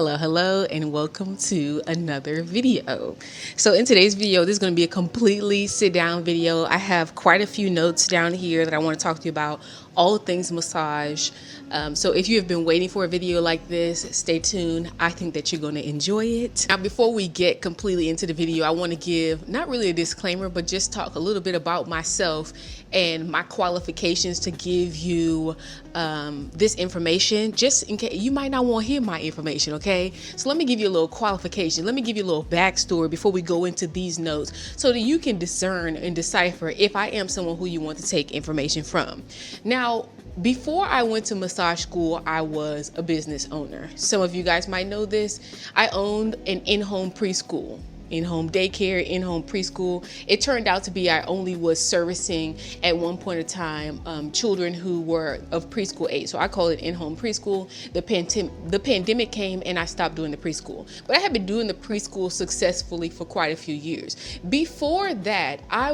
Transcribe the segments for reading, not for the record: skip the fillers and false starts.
Hello, and welcome to another video. So in today's video, this is going to be a completely sit down video. I have quite a few notes down here that I want to talk to you about, all things massage. So if you have been waiting for a video like this, stay tuned. I think that you're going to enjoy it. Now, before we get completely into the video, I want to give not really a disclaimer, but just talk a little bit about myself and my qualifications to give you this information, just in case you might not want to hear my information. Okay, so let me give you a little qualification. Let me give you a little backstory before we go into these notes so that you can discern and decipher if I am someone who you want to take information from. Now, before I went to massage school, I was a business owner. Some of you guys might know this. I owned an in-home preschool, in-home daycare, in-home preschool. It turned out to be I only was servicing at one point in time children who were of preschool age. So I call it in-home preschool. The pandemic came and I stopped doing the preschool. But I had been doing the preschool successfully for quite a few years. Before that, I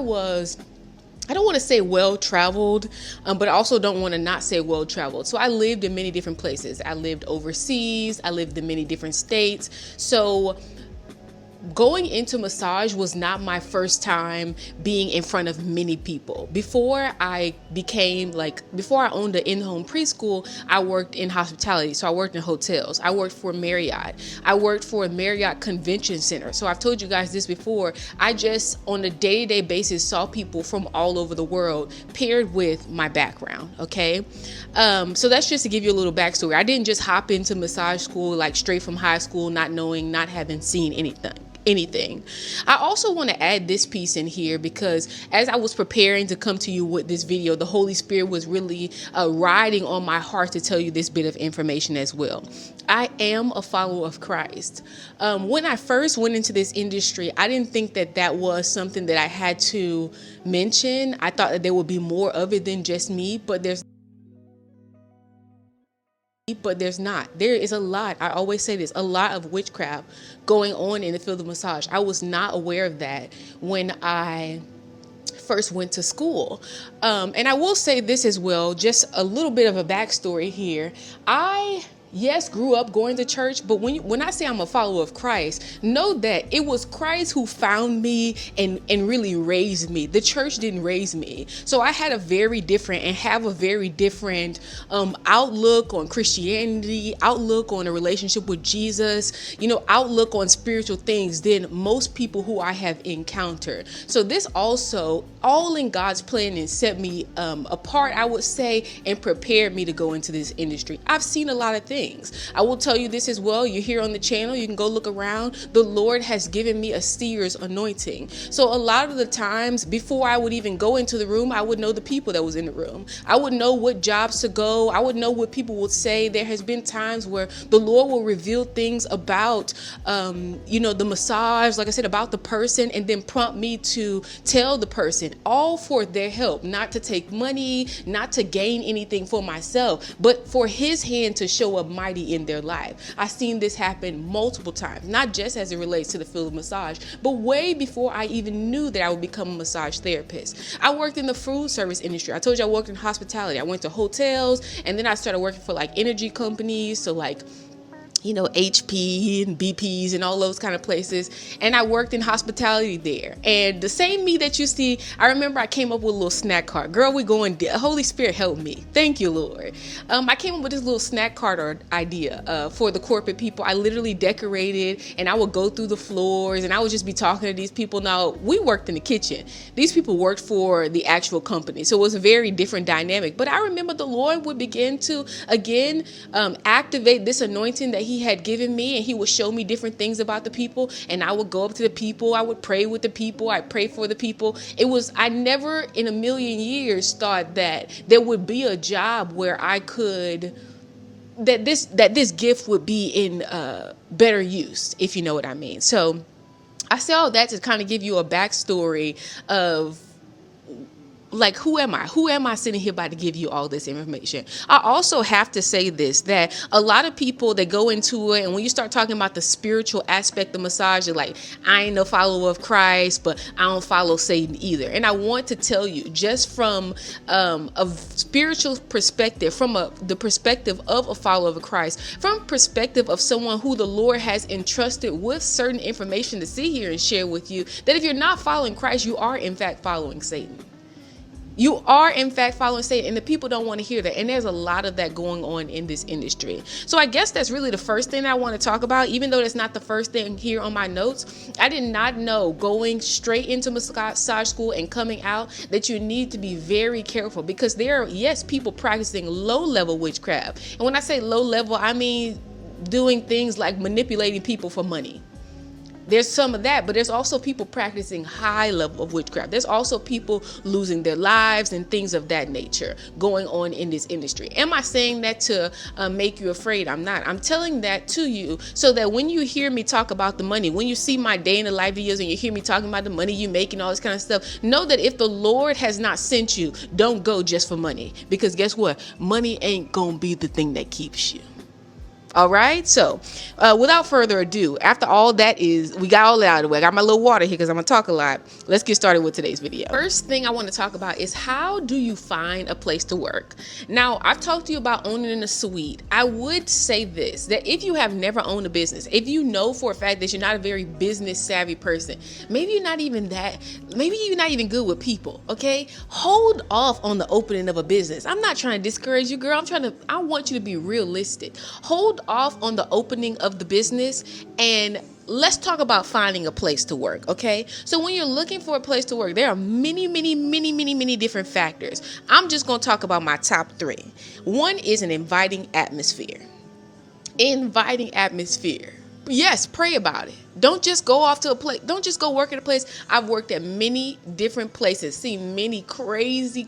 don't want to say well-traveled, but I also don't want to not say well-traveled. So I lived in many different places. I lived overseas. I lived in many different states. So going into massage was not my first time being in front of many people. Before I owned an in-home preschool, I worked in hospitality. So I worked in hotels. I worked for Marriott. I worked for a Marriott Convention Center. So I've told you guys this before. I just, on a day-to-day basis, saw people from all over the world paired with my background, okay? So that's just to give you a little backstory. I didn't just hop into massage school like straight from high school, not knowing, not having seen anything. I also want to add this piece in here because as I was preparing to come to you with this video, the Holy Spirit was really riding on my heart to tell you this bit of information as well. I am a follower of Christ. When I first went into this industry, I didn't think that was something that I had to mention. I thought that there would be more of it than just me, but there's not. There is a lot. I always say this, a lot of witchcraft going on in the field of massage. I was not aware of that when I first went to school. And I will say this as well, just a little bit of a backstory here. Yes, grew up going to church, but when I say I'm a follower of Christ, know that it was Christ who found me and really raised me. The church didn't raise me. So I had a very different outlook on Christianity, outlook on a relationship with Jesus, outlook on spiritual things than most people who I have encountered. So this also, all in God's plan, and set me apart, I would say, and prepared me to go into this industry. I've seen a lot of things. I will tell you this as well. You're here on the channel. You can go look around. The Lord has given me a seer's anointing. So a lot of the times before I would even go into the room, I would know the people that was in the room. I would know what jobs to go. I would know what people would say. There has been times where the Lord will reveal things about, the massage, like I said, about the person, and then prompt me to tell the person, all for their help, not to take money, not to gain anything for myself, but for His hand to show up mighty in their life. I've seen this happen multiple times, not just as it relates to the field of massage, but way before I even knew that I would become a massage therapist. I worked in the food service industry. I told you I worked in hospitality. I went to hotels, and then I started working for energy companies. So HP and BPs and all those kind of places. And I worked in hospitality there. And the same me that you see, I remember I came up with a little snack cart. Girl, we going, Holy Spirit help me. Thank you, Lord. I came up with this little snack cart idea for the corporate people. I literally decorated, and I would go through the floors, and I would just be talking to these people. Now, we worked in the kitchen. These people worked for the actual company. So it was a very different dynamic. But I remember the Lord would begin to, again, activate this anointing that He had given me, and He would show me different things about the people, and I would go up to the people, I would pray with the people, I pray for the people. I never in a million years thought that there would be a job where that this gift would be in better use, if you know what I mean. So I say all that to kind of give you a backstory of like, who am I? Who am I sitting here about to give you all this information? I also have to say this, that a lot of people that go into it, and when you start talking about the spiritual aspect of massage, you're like, I ain't no follower of Christ, but I don't follow Satan either. And I want to tell you, just from a spiritual perspective, from the perspective of a follower of Christ, from perspective of someone who the Lord has entrusted with certain information to sit here and share with you, that if you're not following Christ, you are in fact following Satan. You are, in fact, following Satan, and the people don't want to hear that. And there's a lot of that going on in this industry. So I guess that's really the first thing I want to talk about, even though that's not the first thing here on my notes. I did not know, going straight into massage school and coming out, that you need to be very careful, because there are, yes, people practicing low-level witchcraft. And when I say low-level, I mean doing things like manipulating people for money. There's some of that, but there's also people practicing high level of witchcraft. There's also people losing their lives and things of that nature going on in this industry. Am I saying that to make you afraid? I'm not. I'm telling that to you so that when you hear me talk about the money, when you see my day in the life videos and you hear me talking about the money you make and all this kind of stuff, know that if the Lord has not sent you, don't go just for money, because guess what? Money ain't gonna be the thing that keeps you. All right. So without further ado, after all that we got all that out of the way. I got my little water here because I'm going to talk a lot. Let's get started with today's video. First thing I want to talk about is, how do you find a place to work? Now, I've talked to you about owning a suite. I would say this, that if you have never owned a business, if you know for a fact that you're not a very business savvy person, maybe you're not even good with people. Okay. Hold off on the opening of a business. I'm not trying to discourage you, girl. I want you to be realistic. Hold off on the opening of the business, and let's talk about finding a place to work. Okay. So when you're looking for a place to work, there are many different factors. I'm just going to talk about my top 3. One is an inviting atmosphere. Yes, pray about it. Don't just go off to a place. Don't just go work at a place. I've worked at many different places, seen many crazy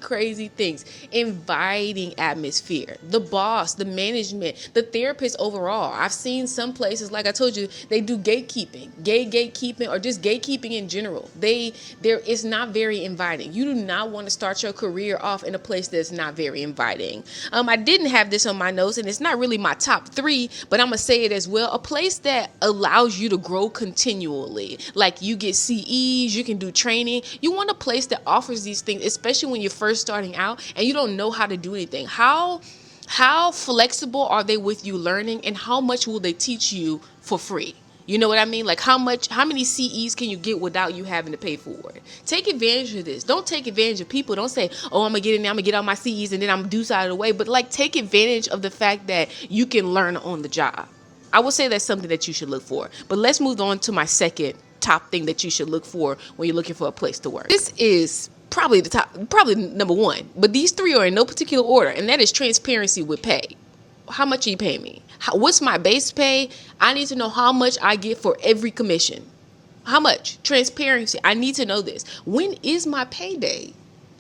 things. Inviting atmosphere. The boss, the management, the therapist overall. I've seen some places, like I told you, they do gatekeeping, gay gatekeeping, or just gatekeeping in general. It's not very inviting. You do not want to start your career off in a place that's not very inviting. I didn't have this on my notes, and it's not really my top 3, but I'm gonna say it as well. A place that allows you to grow continually, like you get CEs, you can do training. You want a place that offers these things, especially when you're first starting out and you don't know how to do anything. How flexible are they with you learning, and how much will they teach you for free? You know what I mean? Like how many CEs can you get without you having to pay for it? Take advantage of this. Don't take advantage of people. Don't say, oh, I'm going to get in there, I'm going to get all my CEs, and then I'm due side of the way. But like, take advantage of the fact that you can learn on the job. I would say that's something that you should look for. But let's move on to my second top thing that you should look for when you're looking for a place to work. This is probably number 1. But these 3 are in no particular order, and that is transparency with pay. How much are you paying me? What's my base pay? I need to know how much I get for every commission. How much? Transparency. I need to know this. When is my payday?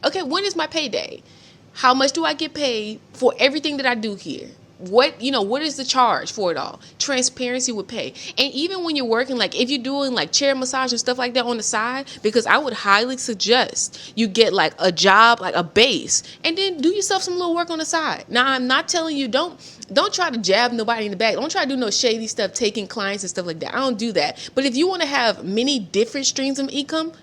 Okay, when is my payday? How much do I get paid for everything that I do here? What is the charge for it all? Transparency with pay. And even when you're working, like if you're doing like chair massage and stuff like that on the side, because I would highly suggest you get like a job, like a base, and then do yourself some little work on the side. Now, I'm not telling you, don't try to jab nobody in the back. Don't try to do no shady stuff, taking clients and stuff like that. I don't do that. But if you want to have many different streams of income,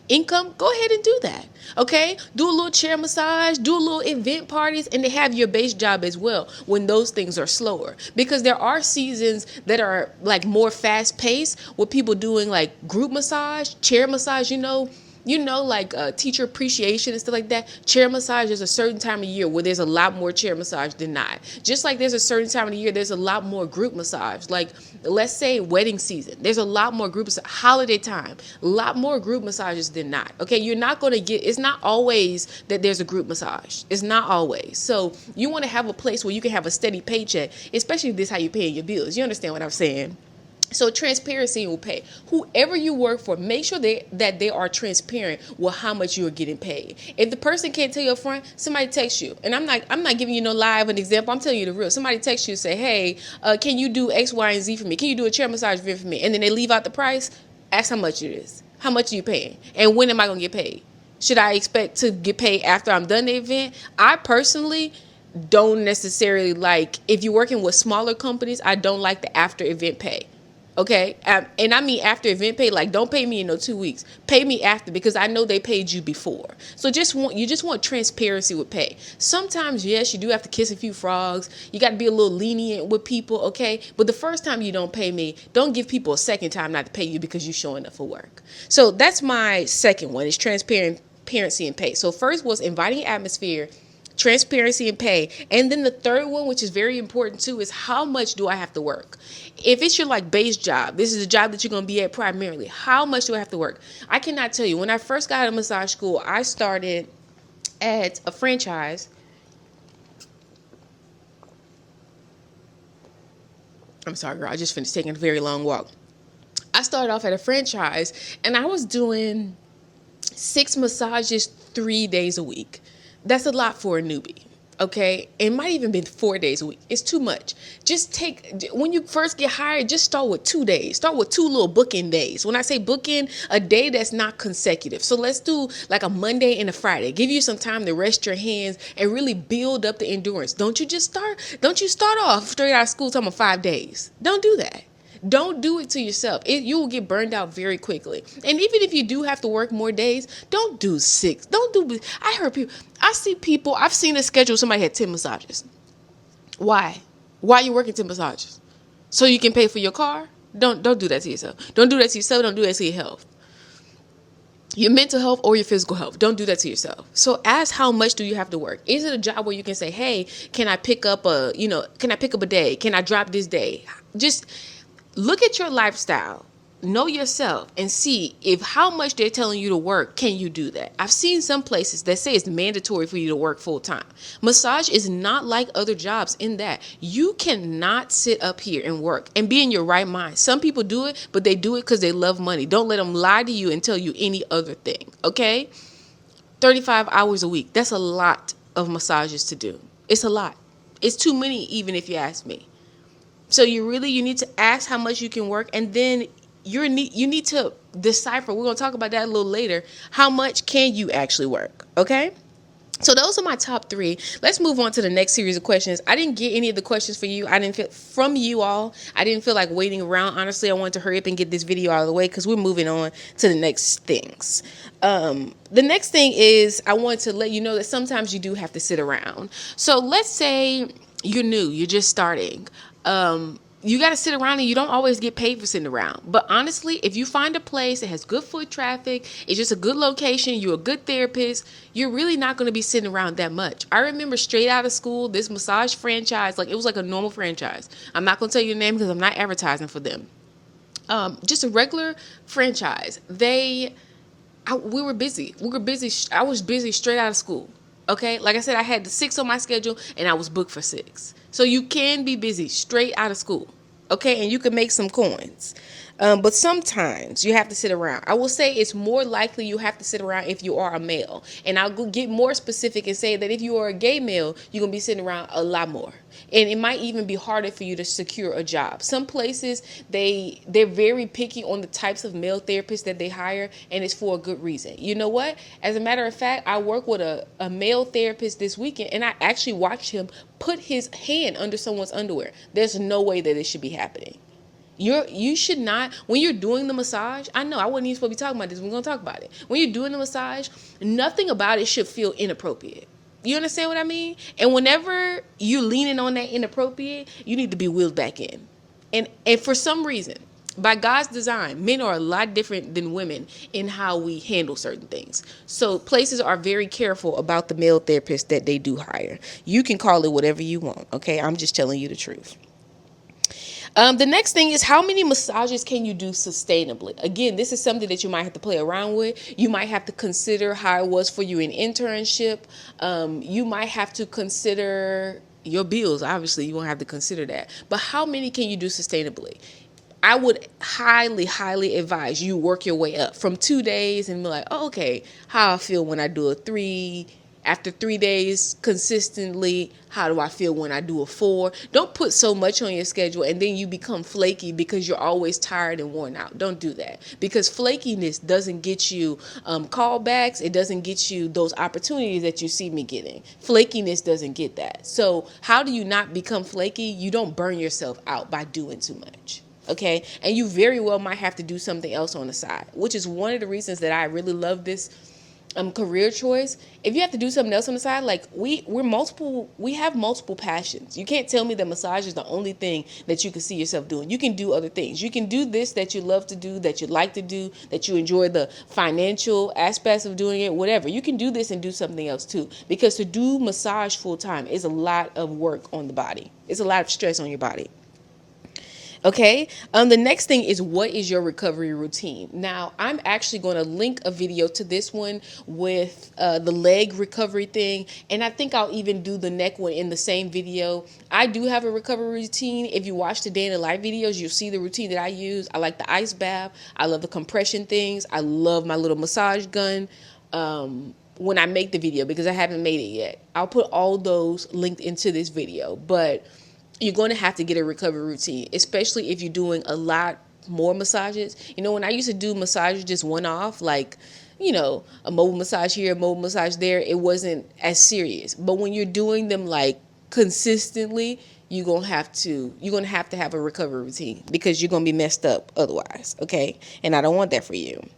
go ahead and do that. Okay? Do a little chair massage, do a little event parties, and they have your base job as well when those things are slower. Because there are seasons that are like more fast paced with people doing like group massage, chair massage, like teacher appreciation and stuff like that. Chair massage, there's a certain time of year where there's a lot more chair massage than not. Just like there's a certain time of the year, there's a lot more group massage. Like, let's say wedding season, there's a lot more group massage. Holiday time, a lot more group massages than not. Okay, you're not going to it's not always that there's a group massage. It's not always. So you want to have a place where you can have a steady paycheck, especially if this is how you're paying your bills. You understand what I'm saying? So transparency will pay. Whoever you work for, make sure that they are transparent with how much you are getting paid. If the person can't tell you up front, somebody texts you. And I'm not giving you no live an example. I'm telling you the real. Somebody texts you and say, hey, can you do X, Y, and Z for me? Can you do a chair massage for me? And then they leave out the price. Ask how much it is. How much are you paying? And when am I going to get paid? Should I expect to get paid after I'm done the event? I personally don't necessarily like, if you're working with smaller companies, I don't like the after event pay. Okay. And I mean, after event pay, like, don't pay me in no 2 weeks, pay me after, because I know they paid you before. So you just want transparency with pay. Sometimes, yes, you do have to kiss a few frogs. You got to be a little lenient with people. Okay. But the first time you don't pay me, don't give people a second time not to pay you because you're showing up for work. So that's my second one, is transparency and pay. So first was inviting atmosphere, transparency and pay. And then the third one, which is very important too, is how much do I have to work? If it's your like base job, this is a job that you're going to be at primarily, how much do I have to work? I cannot tell you. When I first got out of massage school, I started at a franchise. I'm sorry, girl, I just finished taking a very long walk. I started off at a franchise and I was doing 6 massages 3 days a week. That's a lot for a newbie. Okay. It might even be 4 days a week. It's too much. When you first get hired, just start with 2 days. Start with 2 little bookend days. When I say bookend, a day that's not consecutive. So let's do like a Monday and a Friday. Give you some time to rest your hands and really build up the endurance. Don't you start off straight out of school talking about 5 days. Don't do that. Don't do it to yourself. You will get burned out very quickly. And even if you do have to work more days, don't do 6. I've seen a schedule, somebody had 10 massages. Why? Why are you working 10 massages? So you can pay for your car? Don't do that to yourself. Don't do that to yourself. Don't do that to your health. Your mental health or your physical health. Don't do that to yourself. So ask, how much do you have to work? Is it a job where you can say, hey, can I pick up a day? Can I drop this day? Just look at your lifestyle, know yourself, and see if how much they're telling you to work, can you do that? I've seen some places that say it's mandatory for you to work full time. Massage is not like other jobs in that you cannot sit up here and work and be in your right mind. Some people do it, but they do it because they love money. Don't let them lie to you and tell you any other thing. Okay. 35 hours a week. That's a lot of massages to do. It's a lot. It's too many, even if you ask me. So you need to ask how much you can work, and then you need to decipher. We're going to talk about that a little later. How much can you actually work? Okay. So those are my top 3. Let's move on to the next series of questions. I didn't get any of the questions for you. I didn't feel like waiting around. Honestly, I wanted to hurry up and get this video out of the way because we're moving on to the next things. The next thing is I want to let you know that sometimes you do have to sit around. So let's say you're new, you're just starting. You got to sit around, and you don't always get paid for sitting around. But honestly, if you find a place that has good foot traffic, it's just a good location, you're a good therapist, you're really not going to be sitting around that much. I remember straight out of school, this massage franchise, like it was like a normal franchise. I'm not going to tell you the name because I'm not advertising for them. Just a regular franchise. We were busy. I was busy straight out of school. Okay. Like I said, I had the 6 on my schedule and I was booked for 6. So you can be busy straight out of school. Okay. And you can make some coins. But sometimes you have to sit around. I will say it's more likely you have to sit around if you are a male. And I'll get more specific and say that if you are a gay male, you're going to be sitting around a lot more. And it might even be harder for you to secure a job. Some places, they're very picky on the types of male therapists that they hire, and it's for a good reason. You know what? As a matter of fact, I work with a male therapist this weekend, and I actually watched him put his hand under someone's underwear. There's no way that it should be happening. You should not, when you're doing the massage, I know I wasn't even supposed to be talking about this. We're going to talk about it. When you're doing the massage, nothing about it should feel inappropriate. You understand what I mean? And whenever you're leaning on that inappropriate, you need to be wheeled back in. And for some reason, by God's design, men are a lot different than women in how we handle certain things. So places are very careful about the male therapists that they do hire. You can call it whatever you want. Okay. I'm just telling you the truth. The next thing is, how many massages can you do sustainably? Again, this is something that you might have to play around with. You might have to consider how it was for you in internship. You might have to consider your bills. Obviously, you won't have to consider that. But how many can you do sustainably? I would highly, highly advise you work your way up from 2 days and be like, oh, okay, how I feel when I do a 3, After 3 days consistently, how do I feel when I do a 4? Don't put so much on your schedule and then you become flaky because you're always tired and worn out. Don't do that, because flakiness doesn't get you callbacks. It doesn't get you those opportunities that you see me getting. Flakiness doesn't get that. So how do you not become flaky? You don't burn yourself out by doing too much. Okay. And you very well might have to do something else on the side, which is one of the reasons that I really love this career choice. If you have to do something else on the side, like we have multiple passions. You can't tell me that massage is the only thing that you can see yourself doing. You can do other things. You can do this that you love to do, that you like to do, that you enjoy the financial aspects of doing it, whatever. You can do this and do something else too, because to do massage full time is a lot of work on the body. It's a lot of stress on your body. Okay. The next thing is, what is your recovery routine? Now, I'm actually going to link a video to this one with the leg recovery thing. And I think I'll even do the neck one in the same video. I do have a recovery routine. If you watch the day in the life videos, you'll see the routine that I use. I like the ice bath. I love the compression things. I love my little massage gun. When I make the video, because I haven't made it yet, I'll put all those linked into this video. But you're going to have to get a recovery routine, especially if you're doing a lot more massages. When I used to do massages just one off, like, a mobile massage here, a mobile massage there, it wasn't as serious. But when you're doing them like consistently, you're going to have to have a recovery routine, because you're going to be messed up otherwise. Okay. And I don't want that for you.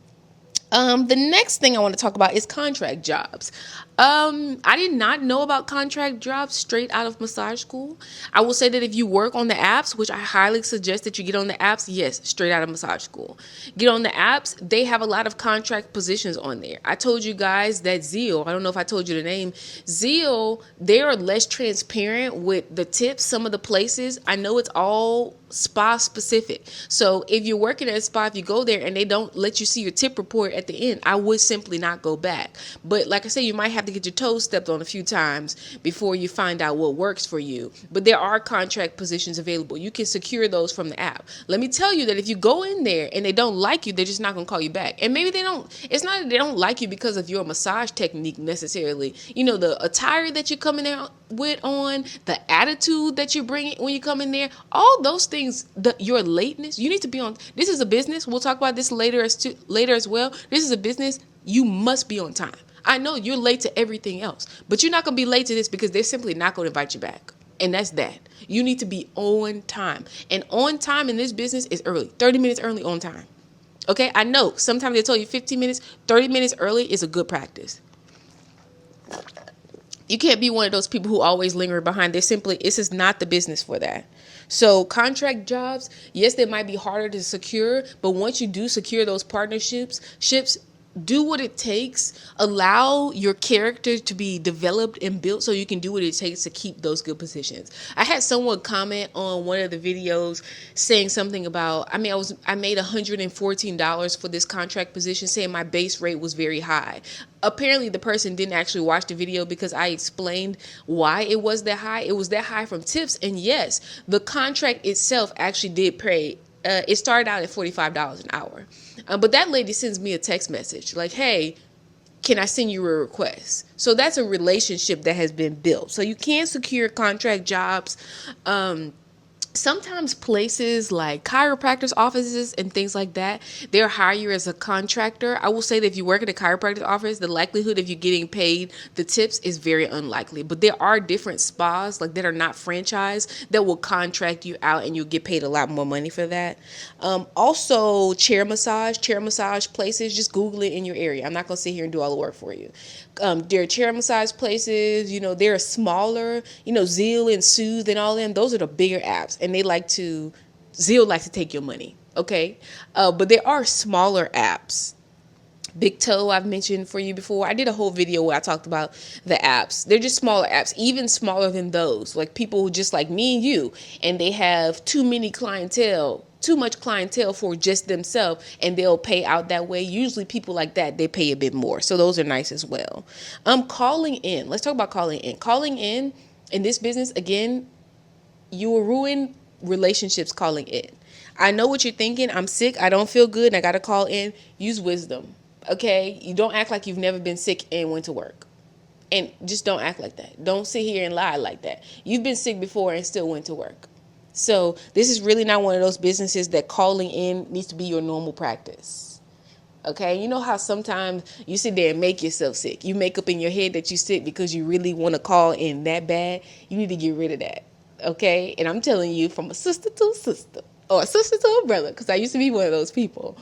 The next thing I want to talk about is contract jobs. I did not know about contract jobs straight out of massage school. I will say that if you work on the apps, which I highly suggest that you get on the apps, yes, straight out of massage school. Get on the apps. They have a lot of contract positions on there. I told you guys that Zeal, I don't know if I told you the name, Zeal, they are less transparent with the tips. Some of the places, I know it's all spa specific. So if you're working at a spa, if you go there and they don't let you see your tip report at the end, I would simply not go back. But like I said, you might have to get your toes stepped on a few times before you find out what works for you. But there are contract positions available. You can secure those from the app. Let me tell you that if you go in there and they don't like you, they're just not going to call you back. And maybe it's not that they don't like you because of your massage technique necessarily. The attire that you come in there with on, the attitude that you bring when you come in there, all those things, your lateness, you need to be on. This is a business. We'll talk about this later as well. This is a business. You must be on time. I know you're late to everything else, but you're not going to be late to this, because they're simply not going to invite you back. And that's that. You need to be on time. And on time in this business is early. 30 minutes early on time. Okay? I know sometimes they tell you 15 minutes, 30 minutes early is a good practice. You can't be one of those people who always linger behind. This is not the business for that. So contract jobs, yes, they might be harder to secure, but once you do secure those partnerships, do what it takes. Allow your character to be developed and built so you can do what it takes to keep those good positions. I had someone comment on one of the videos saying something about, I made $114 for this contract position, saying my base rate was very high. Apparently the person didn't actually watch the video, because I explained why it was that high. It was that high from tips. And yes, the contract itself actually did pay. It started out at $45 an hour. But that lady sends me a text message like, hey, can I send you a request? So that's a relationship that has been built. So you can secure contract jobs. Sometimes places like chiropractors' offices and things like that, they'll hire you as a contractor. I will say that if you work at a chiropractor's office, the likelihood of you getting paid the tips is very unlikely. But there are different spas that are not franchised that will contract you out, and you'll get paid a lot more money for that. Also, chair massage places, just Google it in your area. I'm not going to sit here and do all the work for you. There are chair massage places, they're smaller, Zeal and Soothe and all them. Those are the bigger apps, and Zeal likes to take your money. Okay. But there are smaller apps. Big Toe, I've mentioned for you before. I did a whole video where I talked about the apps. They're just smaller apps, even smaller than those, like people who just like me and you, and they have too much clientele for just themselves, and they'll pay out that way. Usually people like that, they pay a bit more. So those are nice as well. Calling in. Let's talk about calling in. Calling in this business, again, you will ruin relationships calling in. I know what you're thinking. I'm sick. I don't feel good. And I got to call in. Use wisdom. Okay. You don't act like you've never been sick and went to work. And just don't act like that. Don't sit here and lie like that. You've been sick before and still went to work. So this is really not one of those businesses that calling in needs to be your normal practice. Okay, you know how sometimes you sit there and make yourself sick. You make up in your head that you're sick because you really want to call in that bad. You need to get rid of that. Okay, and I'm telling you from a sister to a sister, or a sister to a brother, because I used to be one of those people.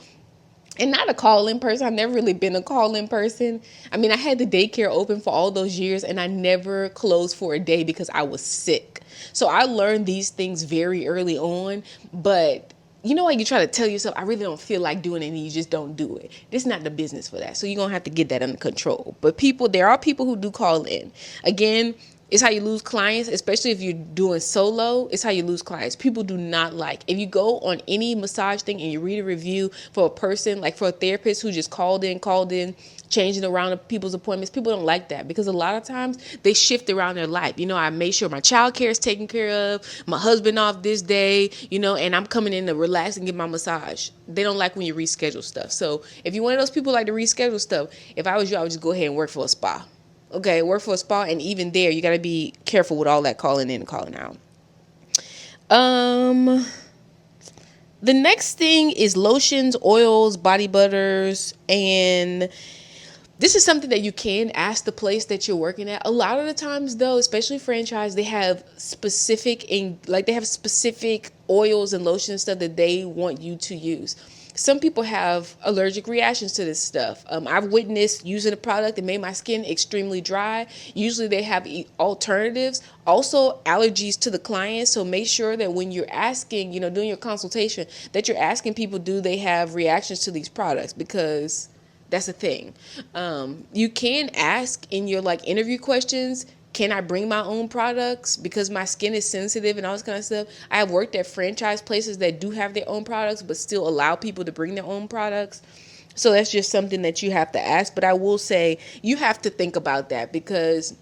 And not a call-in person. I've never really been a call-in person. I mean, I had the daycare open for all those years, and I never closed for a day because I was sick. So I learned these things very early on, but you know, like you try to tell yourself, I really don't feel like doing it, and you just don't do it. This is not the business for that. So you're going to have to get that under control. But there are people who do call in. Again, it's how you lose clients, especially if you're doing solo. It's how you lose clients. People do not like. If you go on any massage thing and you read a review for a person, like for a therapist who just called in, changing around people's appointments, people don't like that because a lot of times they shift around their life. You know, I made sure my child care is taken care of, my husband off this day, you know, and I'm coming in to relax and get my massage. They don't like when you reschedule stuff. So if you're one of those people who like to reschedule stuff, if I was you, I would just go ahead and work for a spa. Okay, work for a spa, and even there, you got to be careful with all that calling in and calling out. The next thing is lotions, oils, body butters, and this is something that you can ask the place that you're working at. A lot of the times, though, especially franchise, they have specific oils and lotions and stuff that they want you to use. Some people have allergic reactions to this stuff. I've witnessed using a product that made my skin extremely dry. Usually they have alternatives. Also, allergies to the client. So make sure that when you're asking, you know, doing your consultation, that you're asking people, do they have reactions to these products? Because that's the thing. You can ask in your interview questions, can I bring my own products because my skin is sensitive and all this kind of stuff. I have worked at franchise places that do have their own products but still allow people to bring their own products. So that's just something that you have to ask. But I will say you have to think about that because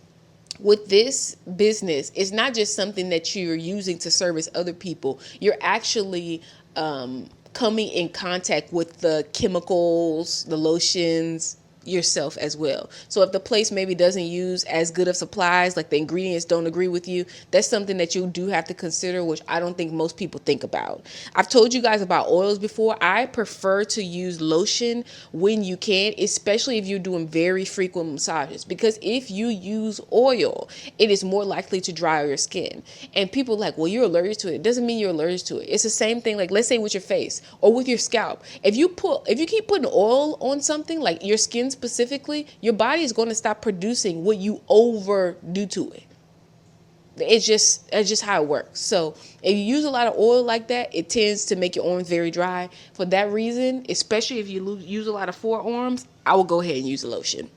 with this business, it's not just something that you're using to service other people. You're actually coming in contact with the chemicals, the lotions, yourself as well. So if the place maybe doesn't use as good of supplies, like the ingredients don't agree with you, that's something that you do have to consider, which I don't think most people think about. I've told you guys about oils before. I prefer to use lotion when you can, especially if you're doing very frequent massages, because if you use oil, it is more likely to dry your skin. And people are like, well, you're allergic to it. It doesn't mean you're allergic to it. It's the same thing, like let's say with your face or with your scalp. If you keep putting oil on something, like your skin specifically, your body is going to stop producing what you overdo to it. It's just how it works. So if you use a lot of oil like that, it tends to make your arms very dry. For that reason, especially if you use a lot of forearms, I will go ahead and use a lotion.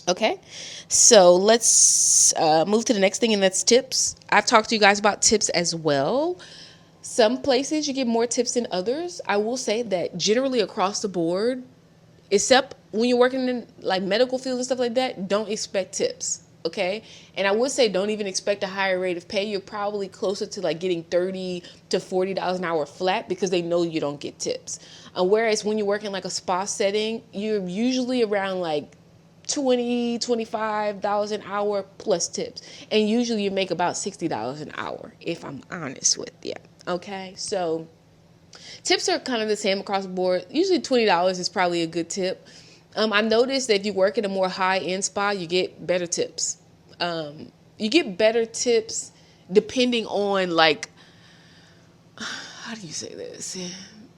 Okay, so let's move to the next thing, and that's tips. I've talked to you guys about tips as well. Some places you get more tips than others. I will say that generally across the board, except when you're working in medical field and stuff like that, don't expect tips. Okay. And I would say don't even expect a higher rate of pay. You're probably closer to getting $30 to $40 an hour flat because they know you don't get tips. Whereas when you work in a spa setting, you're usually around $20, $25 an hour plus tips. And usually you make about $60 an hour, if I'm honest with you. Okay. So tips are kind of the same across the board. Usually $20 is probably a good tip. I've noticed that if you work in a more high-end spa, you get better tips. You get better tips depending on, how do you say this?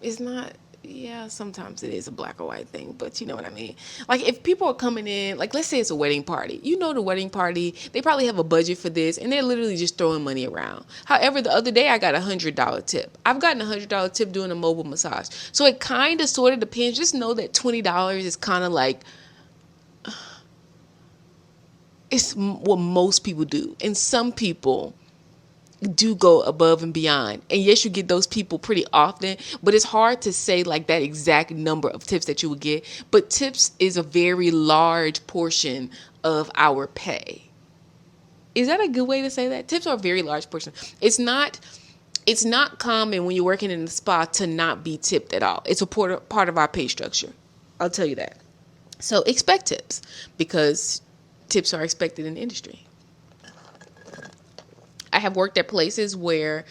It's not, sometimes it is a black or white thing, but you know what I mean? If people are coming in, let's say it's a wedding party. You know the wedding party, they probably have a budget for this, and they're literally just throwing money around. However, the other day I got $100 tip. I've gotten $100 tip doing a mobile massage. So it kind of sort of depends. Just know that $20 is kind of it's what most people do. And some people do go above and beyond. And yes, you get those people pretty often, but it's hard to say that exact number of tips that you would get. But tips is a very large portion of our pay. Is that a good way to say that? Tips are a very large portion. It's not common when you're working in the spa to not be tipped at all. It's a part of our pay structure. I'll tell you that. So expect tips because tips are expected in the industry. I have worked at places where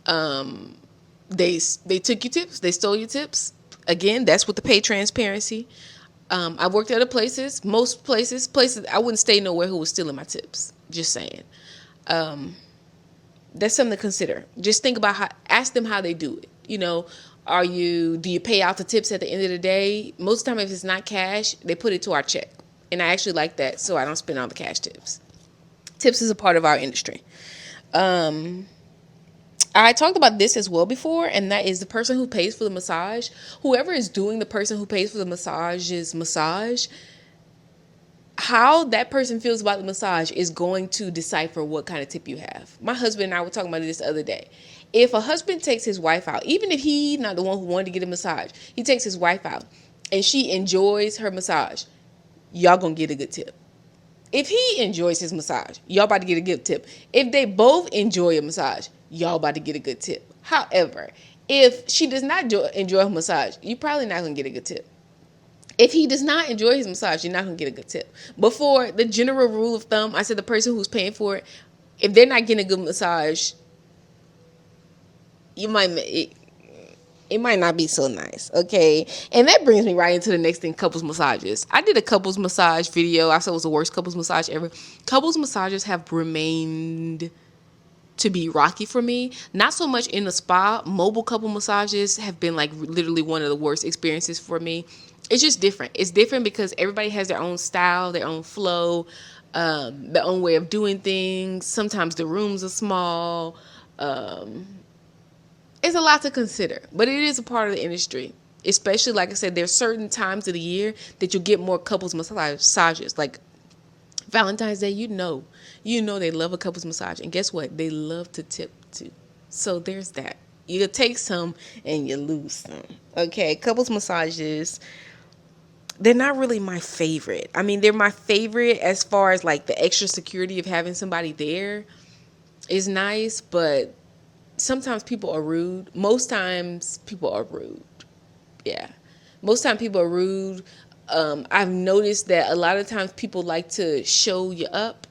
they took your tips, they stole your tips. Again, that's with the pay transparency. I worked at other places, most places I wouldn't stay nowhere who was stealing my tips. Just saying. That's something to consider. Just think about ask them how they do it. Do you pay out the tips at the end of the day? Most of the time, if it's not cash, they put it to our check. And I actually like that, so I don't spend all the cash tips. Tips is a part of our industry. I talked about this as well before, and that is the person who pays for the massage. Whoever is doing the person who pays for the massage's massage, how that person feels about the massage is going to decipher what kind of tip you have. My husband and I were talking about this the other day. If a husband takes his wife out, even if he's not the one who wanted to get a massage, he takes his wife out and she enjoys her massage, y'all gonna get a good tip. If he enjoys his massage, y'all about to get a good tip. If they both enjoy a massage, y'all about to get a good tip. However, if she does not enjoy her massage, you're probably not going to get a good tip. If he does not enjoy his massage, you're not going to get a good tip. Before, the general rule of thumb, I said the person who's paying for it, if they're not getting a good massage, it might not be so nice, okay? And that brings me right into the next thing, couples massages. I did a couples massage video. I said it was the worst couples massage ever. Couples massages have remained to be rocky for me. Not so much in the spa. Mobile couple massages have been like literally one of the worst experiences for me. It's just different. It's different because everybody has their own style, their own flow, their own way of doing things. Sometimes the rooms are small. It's a lot to consider, but it is a part of the industry. Especially, like I said, there's certain times of the year that you'll get more couples massages. Like Valentine's Day, you know they love a couples massage. And guess what? They love to tip too. So there's that. You take some and you lose some. Okay, couples massages, they're not really my favorite. I mean, they're my favorite as far as like the extra security of having somebody there is nice, but sometimes people are rude. Most times people are rude. Yeah. Most times people are rude. I've noticed that a lot of times people like to show you up,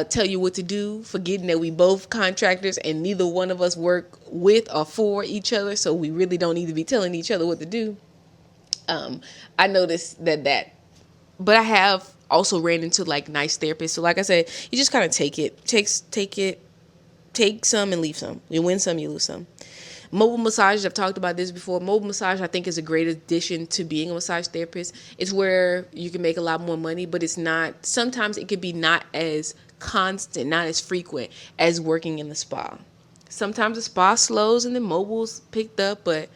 tell you what to do, forgetting that we both contractors and neither one of us work with or for each other. So we really don't need to be telling each other what to do. I noticed that, but I have also ran into like nice therapists. So like I said, you just kind of take some and leave some. You win some, you lose some. Mobile massages, I've talked about this before. Mobile massage, I think, is a great addition to being a massage therapist. It's where you can make a lot more money, but it's not, sometimes it could be not as constant, not as frequent as working in the spa. Sometimes the spa slows and then mobile's picked up, but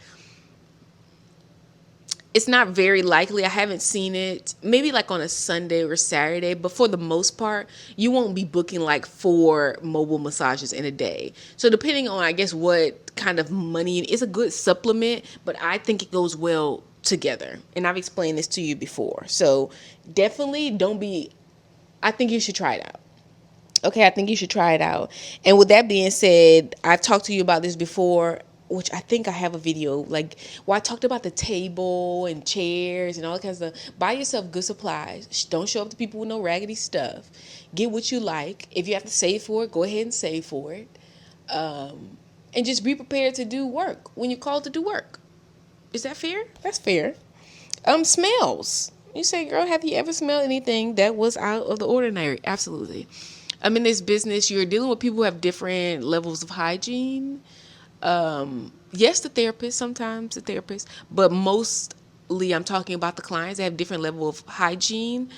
it's not very likely. I haven't seen it maybe like on a Sunday or Saturday, but for the most part, you won't be booking like 4 mobile massages in a day. So depending on, I guess, what kind of money, it's a good supplement, but I think it goes well together. And I've explained this to you before. So definitely I think you should try it out. Okay, I think you should try it out. And with that being said, I've talked to you about this before, which I think I have a video, like, where I talked about the table and chairs and all that kind of stuff. Buy yourself good supplies. Don't show up to people with no raggedy stuff. Get what you like. If you have to save for it, go ahead and save for it. And just be prepared to do work when you're called to do work. Is that fair? That's fair. Smells. You say, girl, have you ever smelled anything that was out of the ordinary? Absolutely. In this business, you're dealing with people who have different levels of hygiene. Yes, sometimes the therapist, but mostly I'm talking about the clients that have different level of hygiene.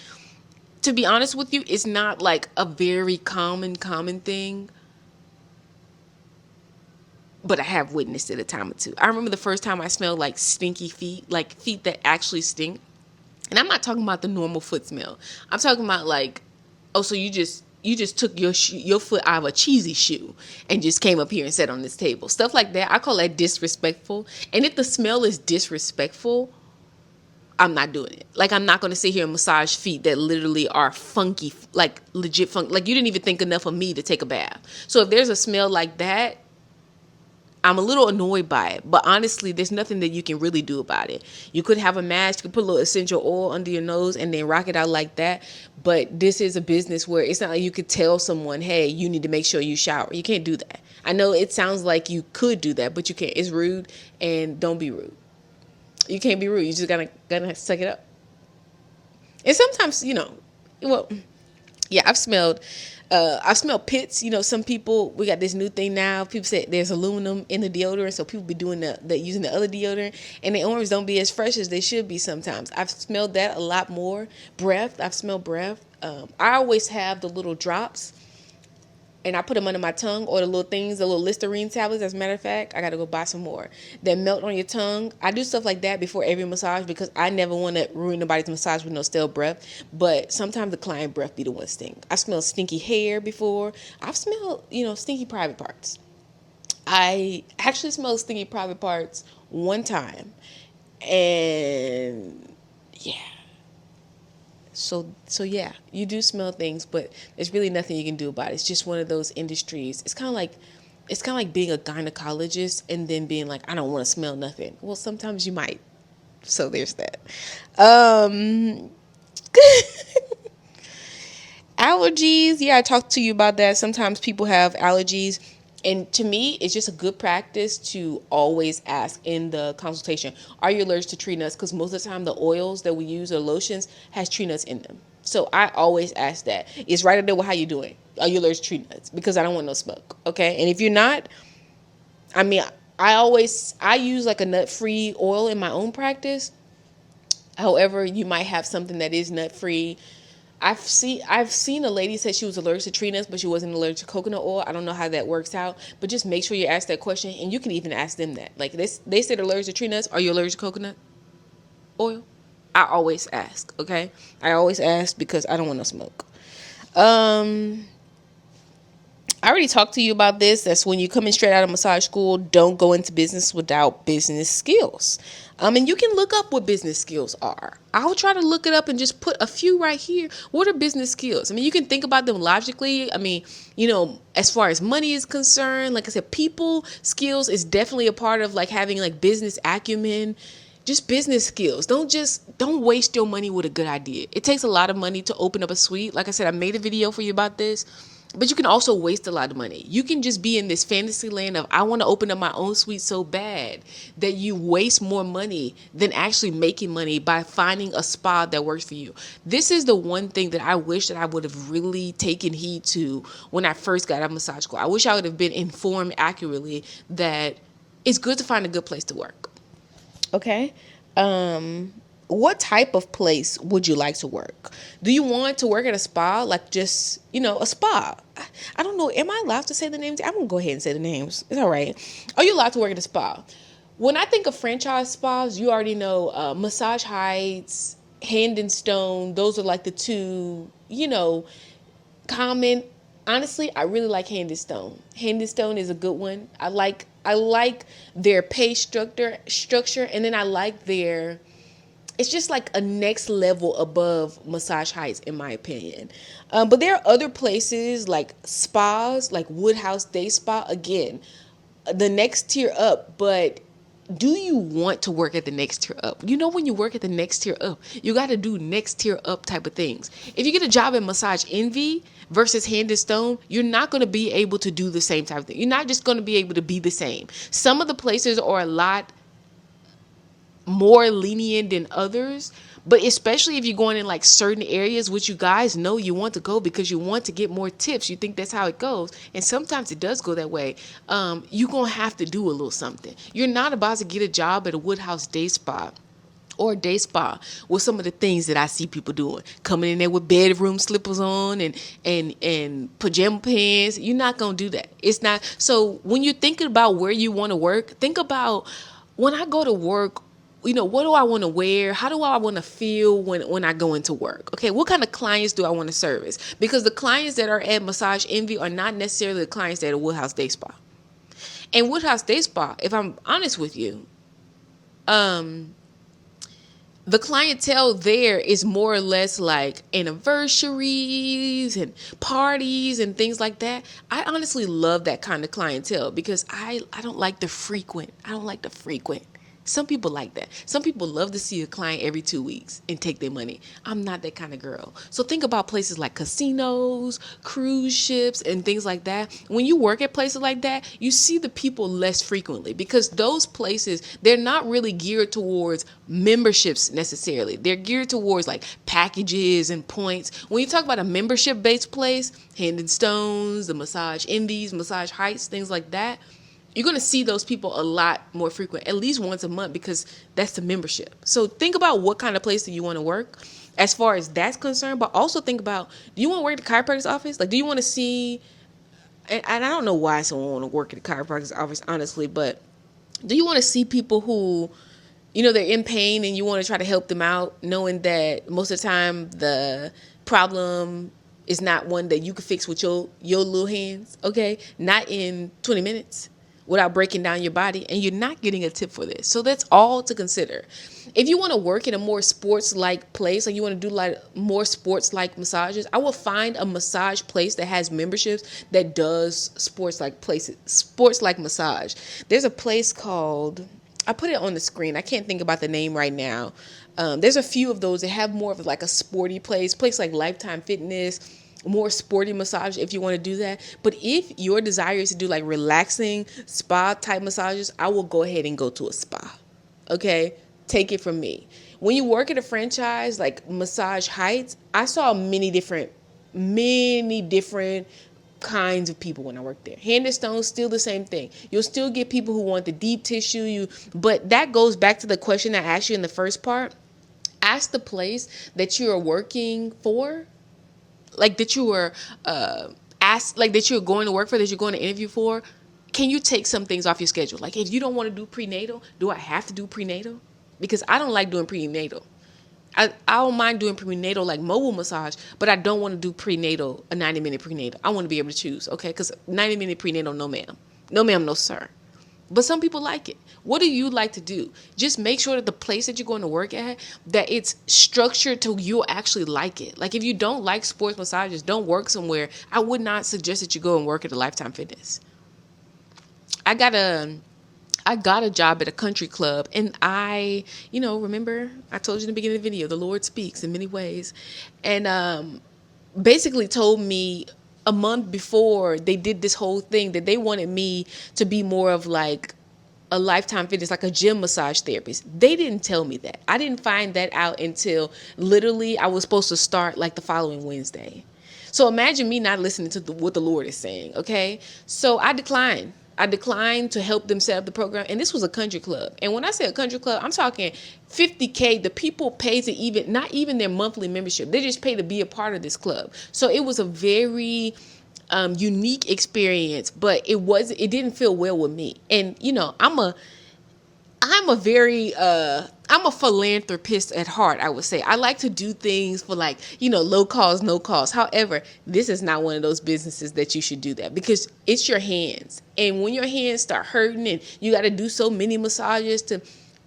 To be honest with you, it's not like a very common thing, but I have witnessed it a time or two. I remember the first time I smelled like stinky feet, like feet that actually stink. And I'm not talking about the normal foot smell. I'm talking about like, oh, so you just took your foot out of a cheesy shoe and just came up here and sat on this table. Stuff like that. I call that disrespectful. And if the smell is disrespectful, I'm not doing it. Like, I'm not going to sit here and massage feet that literally are funky, like legit funky. Like, you didn't even think enough of me to take a bath. So if there's a smell like that, I'm a little annoyed by it, but honestly, there's nothing that you can really do about it. You could have a mask, you could put a little essential oil under your nose and then rock it out like that. But this is a business where it's not like you could tell someone, hey, you need to make sure you shower. You can't do that. I know it sounds like you could do that, but you can't. It's rude, and don't be rude. You can't be rude. You just gotta suck it up. And sometimes, well, yeah, I've smelled pits. Some people, we got this new thing now. People say there's aluminum in the deodorant, so people be doing the using the other deodorant, and the arms don't be as fresh as they should be sometimes. I've smelled that a lot more. Breath, I've smelled breath. I always have the little drops, and I put them under my tongue, or the little things, the little Listerine tablets. As a matter of fact, I got to go buy some more that melt on your tongue. I do stuff like that before every massage because I never want to ruin nobody's massage with no stale breath. But sometimes the client breath be the one stink. I smelled stinky hair before. I've smelled, stinky private parts. I actually smelled stinky private parts one time. And yeah. So yeah, you do smell things, but there's really nothing you can do about it. It's just one of those industries. It's kind of like being a gynecologist and then being like, I don't want to smell nothing. Well, sometimes you might. So there's that. Allergies. Yeah, I talked to you about that. Sometimes people have allergies. And to me, it's just a good practice to always ask in the consultation, are you allergic to tree nuts? Because most of the time the oils that we use or lotions has tree nuts in them. So I always ask that. It's right up there with how you doing. Are you allergic to tree nuts? Because I don't want no smoke. Okay. And if you're not, I mean, I use like a nut-free oil in my own practice. However, you might have something that is nut-free. I've seen a lady say she was allergic to tree nuts, but she wasn't allergic to coconut oil. I don't know how that works out, but just make sure you ask that question, and you can even ask them that. Like they said allergic to tree nuts. Are you allergic to coconut oil? I always ask. Okay, I always ask because I don't want no smoke. I already talked to you about this. That's when you're coming straight out of massage school. Don't go into business without business skills. And you can look up what business skills are. I'll try to look it up and just put a few right here. What are business skills? I mean, you can think about them logically. I mean, as far as money is concerned, like I said, people skills is definitely a part of like having like business acumen. Just business skills. Don't waste your money with a good idea. It takes a lot of money to open up a suite. Like I said, I made a video for you about this. But you can also waste a lot of money. You can just be in this fantasy land of, I want to open up my own suite so bad that you waste more money than actually making money by finding a spa that works for you. This is the one thing that I wish that I would have really taken heed to when I first got out of massage school. I wish I would have been informed accurately that it's good to find a good place to work. Okay? What type of place would you like to work? Do you want to work at a spa? Like just, a spa. I don't know. Am I allowed to say the names? I'm going to go ahead and say the names. It's all right. Are you allowed to work at a spa? When I think of franchise spas, you already know Massage Heights, Hand and Stone. Those are like the two, common. Honestly, I really like Hand and Stone. Hand and Stone is a good one. I like their pay structure, and then I like their... It's just like a next level above Massage Heights, in my opinion. But there are other places like spas, like Woodhouse Day Spa. Again, the next tier up. But do you want to work at the next tier up? When you work at the next tier up, you got to do next tier up type of things. If you get a job at Massage Envy versus Hand and Stone, you're not going to be able to do the same type of thing. You're not just going to be able to be the same. Some of the places are a lot more lenient than others, but especially if you're going in like certain areas, which you guys know you want to go because you want to get more tips. You think that's how it goes, and sometimes it does go that way. You're gonna have to do a little something. You're not about to get a job at a Woodhouse Day Spa or day spa with some of the things that I see people doing, coming in there with bedroom slippers on and pajama pants. You're not gonna do that. It's not. So when you're thinking about where you want to work, think about, when I go to work, what do I want to wear? How do I want to feel when I go into work? Okay, what kind of clients do I want to service? Because the clients that are at Massage Envy are not necessarily the clients that are at Woodhouse Day Spa. And Woodhouse Day Spa, if I'm honest with you, the clientele there is more or less like anniversaries and parties and things like that. I honestly love that kind of clientele because I don't like the frequent. I don't like the frequent. Some people like that. Some people love to see a client every 2 weeks and take their money. I'm not that kind of girl. So think about places like casinos, cruise ships, and things like that. When you work at places like that, you see the people less frequently because those places, they're not really geared towards memberships necessarily. They're geared towards like packages and points. When you talk about a membership based place, Hand and Stones, the Massage Envies, Massage Heights, things like that, you're going to see those people a lot more frequent, at least once a month, because that's the membership. So think about what kind of place do you want to work as far as that's concerned, but also think about, do you want to work at the chiropractor's office? Like, do you want to see, and I don't know why someone want to work at the chiropractor's office, honestly, but do you want to see people who, they're in pain and you want to try to help them out, knowing that most of the time the problem is not one that you can fix with your little hands, okay? Not in 20 minutes. Without breaking down your body, and you're not getting a tip for this. So that's all to consider. If you want to work in a more sports-like place, like you want to do like more sports-like massages, I will find a massage place that has memberships that does sports-like massage. There's a place called, I put it on the screen. I can't think about the name right now. There's a few of those that have more of like a sporty place like Lifetime Fitness, more sporty massage if you want to do that. But if your desire is to do like relaxing spa type massages, I will go ahead and go to a spa. Okay? Take it from me. When you work at a franchise like Massage Heights, I saw many different kinds of people when I worked there. Hand and Stone, still the same thing. You'll still get people who want the deep tissue. But that goes back to the question I asked you in the first part. Ask the place that you are working for, like that you were asked, like that you're going to work for, that you're going to interview for, can you take some things off your schedule? Like if you don't want to do prenatal, do I have to do prenatal? Because I don't like doing prenatal. I don't mind doing prenatal like mobile massage, but I don't want to do prenatal, a 90-minute prenatal. I want to be able to choose, okay? Because 90-minute prenatal, no ma'am. No ma'am, no sir. But some people like it. What do you like to do? Just make sure that the place that you're going to work at, that it's structured to you'll actually like it. Like if you don't like sports massages, don't work somewhere. I would not suggest that you go and work at a Lifetime Fitness. I got a job at a country club, and remember I told you in the beginning of the video, the Lord speaks in many ways, and basically told me a month before they did this whole thing that they wanted me to be more of like a Lifetime Fitness, like a gym massage therapist. They didn't tell me that. I didn't find that out until literally I was supposed to start like the following Wednesday. So imagine me not listening to what the Lord is saying, okay? So I declined. To help them set up the program. And this was a country club. And when I say a country club, I'm talking $50K. The people pay to not even their monthly membership. They just pay to be a part of this club. So it was a very unique experience, but it didn't feel well with me. And, I'm a philanthropist at heart, I would say. I like to do things for like, low cost, no cost. However, this is not one of those businesses that you should do that because it's your hands. And when your hands start hurting and you got to do so many massages to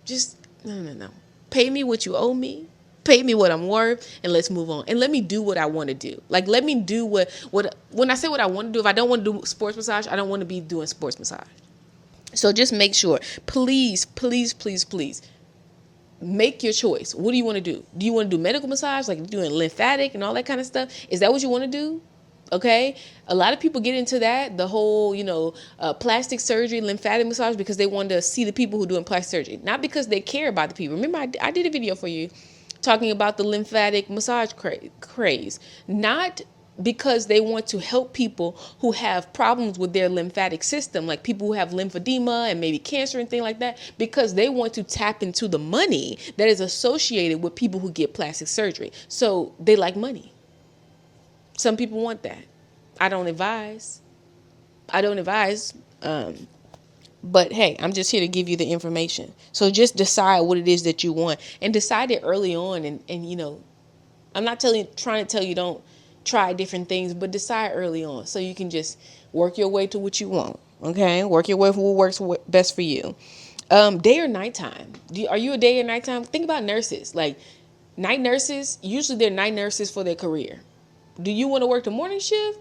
just, no. Pay me what you owe me. Pay me what I'm worth, and let's move on. And let me do what I want to do. Like, let me do what when I say what I want to do, if I don't want to do sports massage, I don't want to be doing sports massage. So just make sure, please, make your choice. What do you want to do? Do you want to do medical massage, like doing lymphatic and all that kind of stuff? Is that what you want to do? Okay. A lot of people get into that, the whole, plastic surgery, lymphatic massage, because they want to see the people who are doing plastic surgery, not because they care about the people. Remember, I did a video for you talking about the lymphatic massage craze, not because they want to help people who have problems with their lymphatic system, like people who have lymphedema and maybe cancer and things like that, because they want to tap into the money that is associated with people who get plastic surgery. So they like money. Some people want that. I don't advise. But hey, I'm just here to give you the information. So just decide what it is that you want, and decide it early on. And I'm not trying to tell you don't try different things, but decide early on so you can just work your way to what you want. Okay, work your way for what works best for you. Day or nighttime? Are you a day or nighttime? Think about nurses. Like night nurses, usually they're night nurses for their career. Do you want to work the morning shift?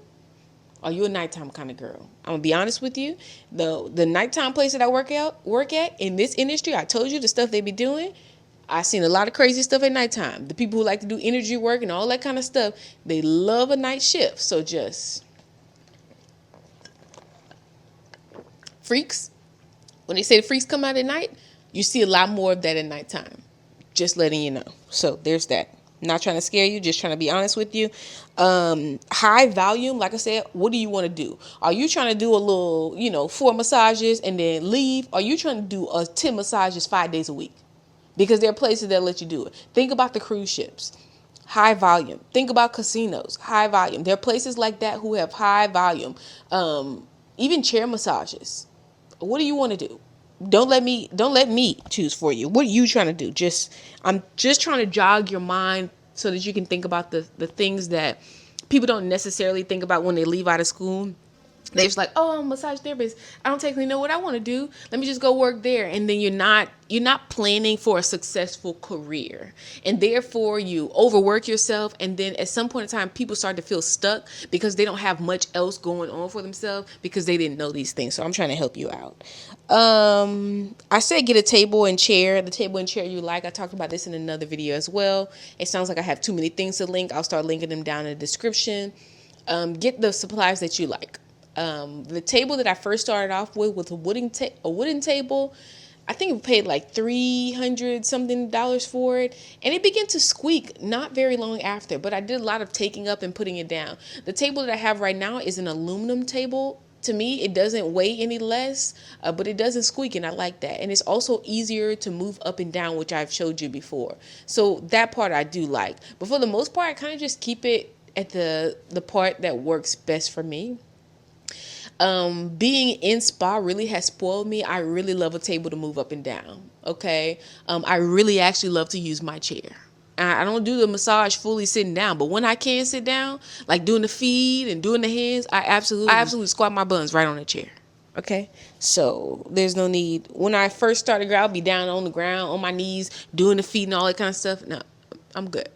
Are you a nighttime kind of girl? I'm gonna be honest with you. The nighttime place that I work at in this industry, I told you the stuff they be doing. I seen a lot of crazy stuff at nighttime. The people who like to do energy work and all that kind of stuff, they love a night shift. So just freaks. When they say the freaks come out at night, you see a lot more of that at nighttime. Just letting you know. So there's that. Not trying to scare you, just trying to be honest with you. High volume, like I said, what do you want to do? Are you trying to do a little, 4 massages and then leave? Are you trying to do 10 massages 5 days a week? Because there are places that let you do it. Think about the cruise ships. High volume. Think about casinos. High volume. There are places like that who have high volume. Even chair massages. What do you want to do? Don't let me choose for you. What are you trying to do? I'm just trying to jog your mind so that you can think about the things that people don't necessarily think about when they leave out of school. They're just like, oh, I'm a massage therapist. I don't technically know what I want to do. Let me just go work there. And then you're not planning for a successful career. And therefore you overwork yourself. And then at some point in time, people start to feel stuck because they don't have much else going on for themselves because they didn't know these things. So I'm trying to help you out. I said get a table and chair. The table and chair you like. I talked about this in another video as well. It sounds like I have too many things to link. I'll start linking them down in the description. Get the supplies that you like. The table that I first started off with was a wooden table. I think we paid like $300 something for it, and it began to squeak not very long after, but I did a lot of taking up and putting it down. The table that I have right now is an aluminum table. To me, it doesn't weigh any less, but it doesn't squeak, and I like that. And it's also easier to move up and down, which I've showed you before. So that part I do like. But for the most part, I kind of just keep it at the part that works best for me. Being in spa really has spoiled me. I really love a table to move up and down. Okay. I really actually love to use my chair. I don't do the massage fully sitting down, but when I can sit down, like doing the feet and doing the hands, I absolutely squat my buns right on the chair. Okay. So there's no need. When I first started, I'll be down on the ground, on my knees, doing the feet and all that kind of stuff. No, I'm good.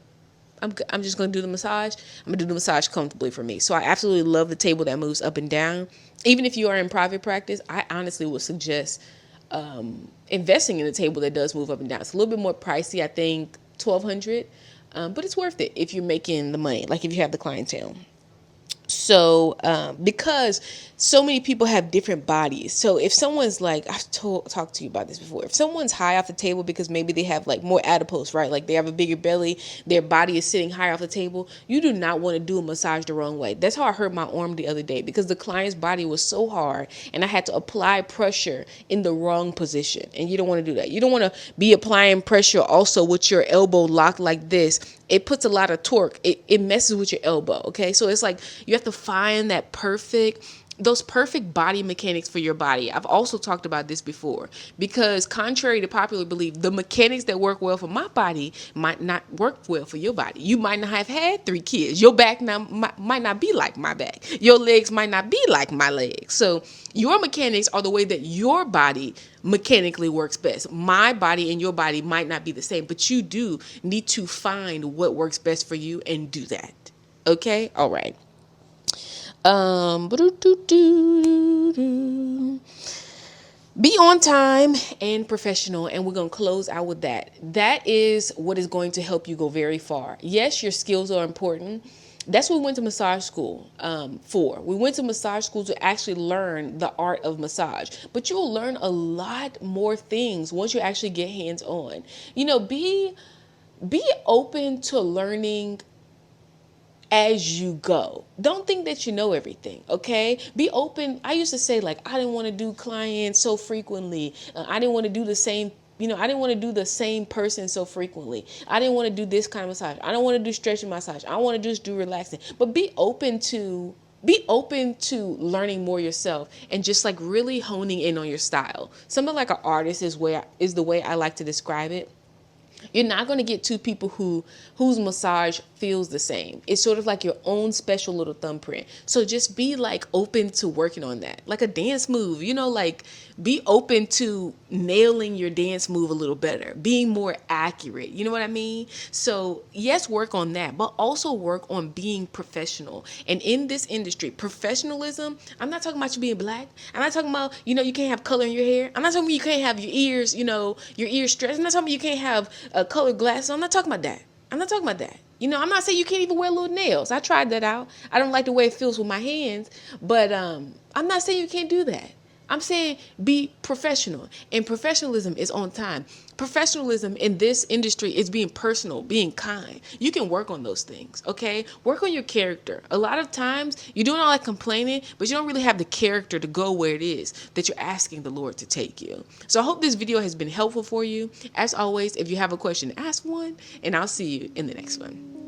I'm just going to do the massage. I'm going to do the massage comfortably for me. So I absolutely love the table that moves up and down. Even if you are in private practice, I honestly would suggest investing in a table that does move up and down. It's a little bit more pricey, I think $1,200, but it's worth it if you're making the money, like if you have the clientele. So because so many people have different bodies. So if someone's like, I've talked to you about this before. If someone's high off the table because maybe they have like more adipose, right? Like they have a bigger belly, their body is sitting higher off the table. You do not want to do a massage the wrong way. That's how I hurt my arm the other day because the client's body was so hard and I had to apply pressure in the wrong position. And you don't want to do that. You don't want to be applying pressure also with your elbow locked like this. It puts a lot of torque. It messes with your elbow. Okay. So it's like you have to find those perfect body mechanics for your body. I've also talked about this before because contrary to popular belief, the mechanics that work well for my body might not work well for your body. You might not have had 3 kids. Your back might not be like my back. Your legs might not be like my legs. So your mechanics are the way that your body mechanically works best. My body and your body might not be the same, but you do need to find what works best for you and do that. Okay? All right. Be on time and professional, and we're going to close out with that. That is what is going to help you go very far. Yes, your skills are important. That's what we went to massage school for. We went to massage school to actually learn the art of massage, but you'll learn a lot more things once you actually get hands-on. Be open to learning as you go. Don't think that you know everything, okay? Be open. I used to say, like, I didn't want to do clients so frequently. I didn't want to do the same, I didn't want to do the same person so frequently. I didn't want to do this kind of massage. I don't want to do stretching massage. I want to just do relaxing. But be open to learning more yourself and just like really honing in on your style. Something like an artist is the way I like to describe it. You're not going to get two people whose massage feels the same. It's sort of like your own special little thumbprint. So just be like open to working on that. Like a dance move, like be open to nailing your dance move a little better, being more accurate. You know what I mean? So yes, work on that, but also work on being professional. And in this industry, professionalism, I'm not talking about you being black. I'm not talking about, you can't have color in your hair. I'm not talking about you can't have your ears, your ears stretched. I'm not talking about you can't have colored glasses. I'm not talking about that. I'm not talking about that. I'm not saying you can't even wear little nails. I tried that out. I don't like the way it feels with my hands, but I'm not saying you can't do that. I'm saying be professional, and professionalism is on time. Professionalism in this industry is being personal, being kind. You can work on those things, okay? Work on your character. A lot of times you're doing all that complaining, but you don't really have the character to go where it is that you're asking the Lord to take you. So I hope this video has been helpful for you. As always, if you have a question, ask one, and I'll see you in the next one.